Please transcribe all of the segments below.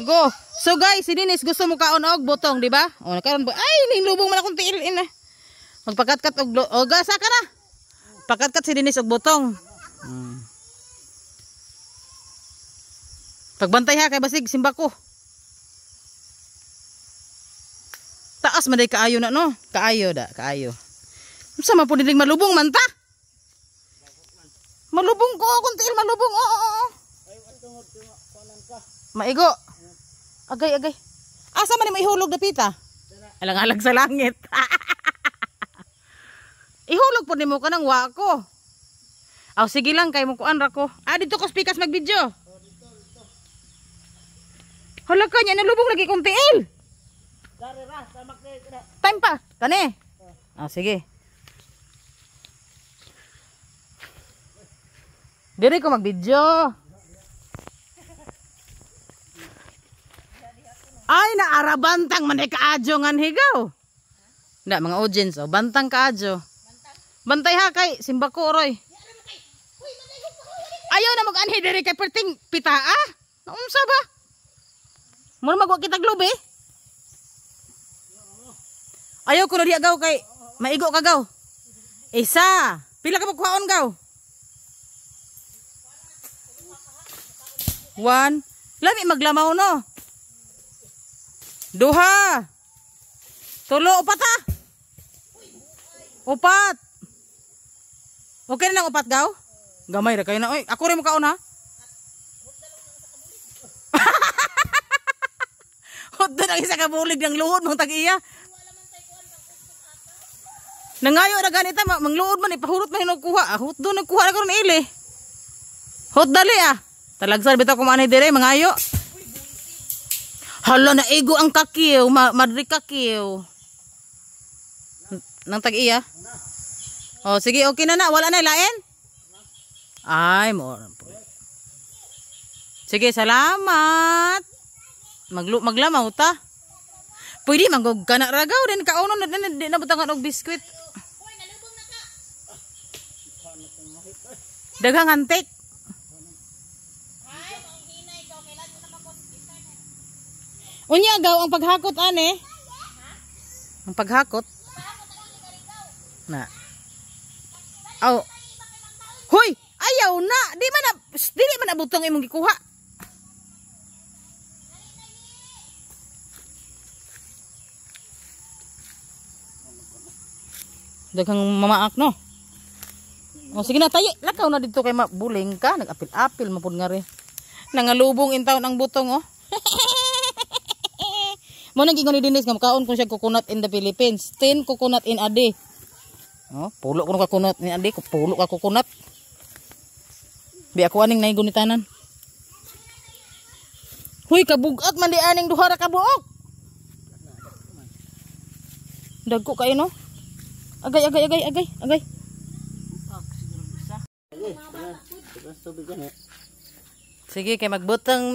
Go. So guys, si Dennis gusto mo kaon og butong, di ba? O nakaron ba? Ay, ning lubong man akong tiil ina. Magpakatkat og gasa ka na. Pakatkat si Dennis og butong. Pagbantay ha kay basig simba ko. Taas man day kaayo na no. Kaayo da, kaayo. Unsa man pud diling malubong man ta? Malubong ko kun tiil malubong. Oo. Maigo. Agay. Asa man ni ihulog na pita? Alang-alag sa langit. Ihulog po ni mo ka ng wako. Aw, sige lang, kay mo kuan ra ko. Dito ko spikas mag-video. Hala ka niya, nalubong lagi kong tiil. Time pa, kani. Sige. Diri ko mag-video. Ay, naara bantang man kaadyo ngan higaw. Nda, mga audience, bantang kaadyo. Bantay ha kay simba ko oroy. Ayaw na mag-anhi diri kay perting pitaa. Naunsa ba? Muna magwa kita globe eh. Ayaw ko na di agaw kay maigo ka gaw. Isa. Pila ka magkuhaon gaw? 1. Lami maglamaw no. 2. 3, 4 ha. 4. Okay na lang 4 gaw? Gamay ra kayo na. Oy, ako rin mo kaon ha. Hot doon ang isa kabulig ng luhod mong tag-iya. Nangayo na ganita, mangluhod man, ipahulot man hinukuha. Hot doon nagkuha na ko ng ili. Hot dali Talagsan bitaw kumanay dire, mangayo. Hala na ego ang kakiw, madri kakiw. Nang tag-iya. Sige, okay na. Wala na lain? Ay, mo. Sige, salamat. Maglamaw ta. Pwede manggog ka na ragaw din kaunon na nabutangan og biskwit. Daghang antik. Unya gaw ang paghakot ane. Ang paghakot. Na. Aw. Hoy, ayaw na. Dili man na butong imong gikuha. Daghang mamaak no. Sige na tayo. Lakaw na dito kay mabuling ka. Nag-apil-apil mapud nga rin. Nangalubong intaw ng butong Mo nang gingon ni Dennis nga makaon ko siya coconut in the Philippines. 10 coconut in a day. Pulo ko ng coconut in a day. Pulo ka coconut. Bi ako aning naigo ni tanan. Huy, kabugat man di aning duha ra ka buok. Dagko kayo no? Agay. Sige kay magbutang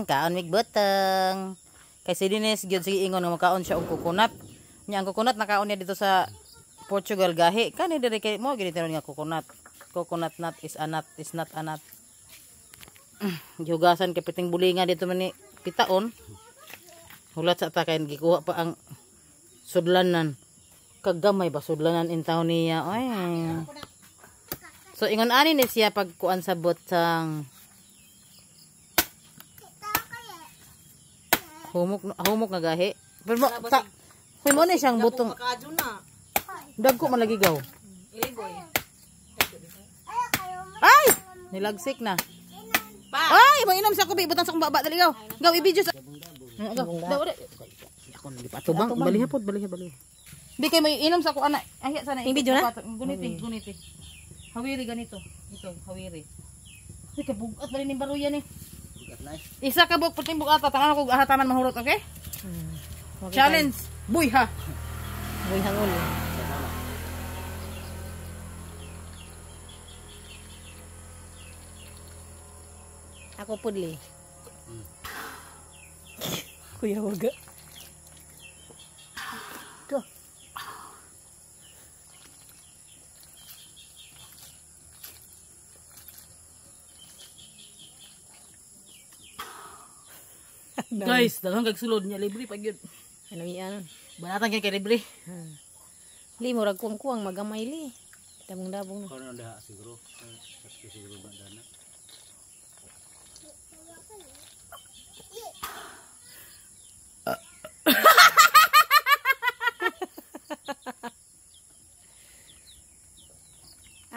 kaon magbutang. Kay si Dennis gyud sige ingon nga makaon siya og coconut. Nya ang coconut nakaon niya dito sa Portugal gahi. Kani diri kay mo gid nga coconut. Coconut nut is a nut, is not a nut. Gihugasan kay piting bulinga dito man ni pitaon. Hulat sa ta kay gikuha pa ang sudlanan. Kagamay ba sudlanan in taon niya. Oy. So ingon ani ni siya pagkuan sa butang. Humok na gahi. Pero Hoy mo ni siyang butong. Dagko man lagi gaw. Ay! Nilagsik na. Ay, mo inom sa kubi butang sa baba dali gaw. Gaw i-video sa. Daw ore. Ako nang patubang baliha pod baliha. Di kay may inom sa ko ana. Ay sana i-video na. Guniti. Hawiri ganito. Ito, hawiri. Di ka bugat bali ni baruyan Isa ka buk puting bugata tangan ko ahataman mahurot, okay? Challenge. Buy ha. Buy hangol. Ako pudli. Kuya waga. Tuh. Guys, daghang kag sulod niya libre pag yun. Ano yan? Banatan kay libre. Li murag kuang-kuang magamay li. Dabong-dabong na. Kono dah siguro. Siguro ba dana.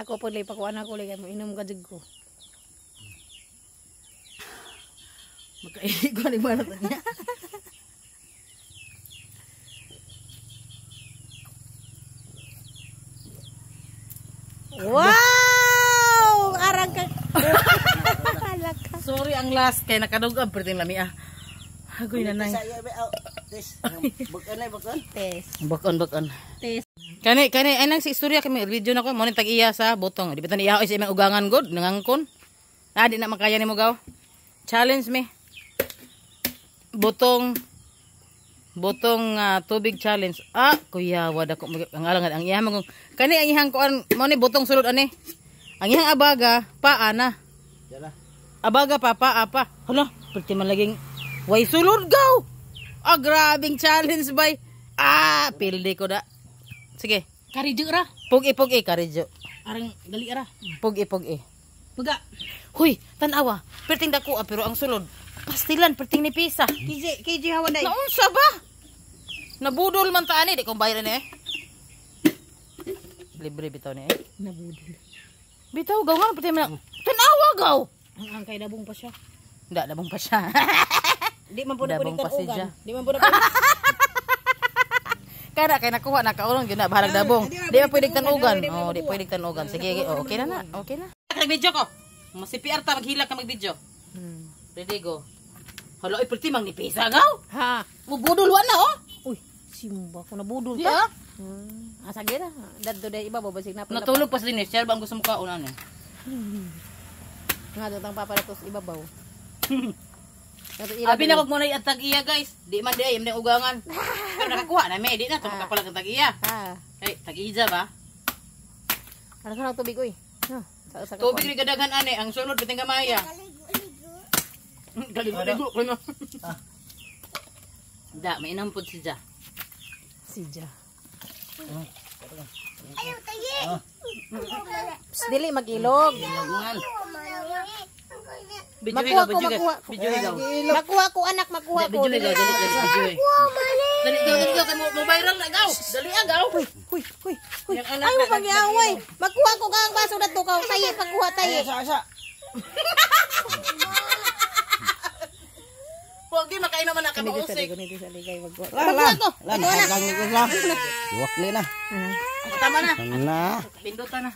Ako po li pakuan ako li kay mo inom ka jud ko. Makaili ko ni banatan niya. Wow! Arang ka. Alaka. Sorry ang last kay nakadugab perting lami ah. Agoy nanay. Saya be out. Tes. Bukan ay bukan. Tes. Bakon. Tes. Kani ay nang si istorya kay may video na ko mo ni tag-iya sa botong. Di bitan iya sa imong ugangan god nangangkon. Di na makaya nimo gaw. Challenge me. Botong tubig challenge. Kuya wad ako ang alangan ang iyang magong kani ang iyang kuan mo ni botong sulod ani. Ang iyang abaga paa na. Dala. Abaga paa pa. Hala, perti man laging way sulod gaw. Grabing challenge bay. Pildi ko da. Sige. Karijo ra. Pugi karijo. Arang gali ra. Pugi. Puga. Huy, tanawa. Perting dako pero ang sulod. Pastilan perting ni pisa. KJ hawan dai. Naunsa ba? Nabudol man ta ani di ko bayaran eh. Libre bitaw ni eh. Nabudol. Bitaw gaw nga perting man. Tanawa gaw. Ang kay dabong pa siya. Nda dabong pa siya. Di man po na Dabong pwedeng pa si tanugan. Ja. Di man po na Kaya kay nakuha nakaulong gyud na bahalag dabong. Di man pwedeng tanugan. Di pwedeng tanugan. Sige, okay na. Okay na. Mag-video ko. Masipiar ta maghilak ka mag-video. Ready go. Hala ay perti mang nipisa gaw. Ha. Mubudol wa na oh. Uy, simba ko nabudol Di ka. Sige na. Dadto dai iba babasig na pala. Natulog pa sa dinis. Share ba ang gusto mo kauna ni? Nga datang paparatos ibabaw. Abi na kog muna iatag iya guys. Di man di ay imong ugangan. Pero nakakuha na may di na to makapalag ang tag iya. Ay tag iya ba? Ano ka na tubig uy? Tubig ri kadaghan ani ang sunod biting gamaya. Galigo ko na. Da, may inampod si Ja. Si Ja. Dili magilog. Makuha ko. Video daw. Makuha ko anak, makuha ko. Video daw, video. Dali daw kay mo viral na gaw. Dali gaw. Huy. Yang anak Ay mo pagyaway. Makuha ko kang baso na to ka. Tayi pagkuha tayi. Asa. Pogi makain naman na kabausik. Ganito sa ligay magkuha. Lang ko lang. Wakli na. Tama na. Na. Pindutan na.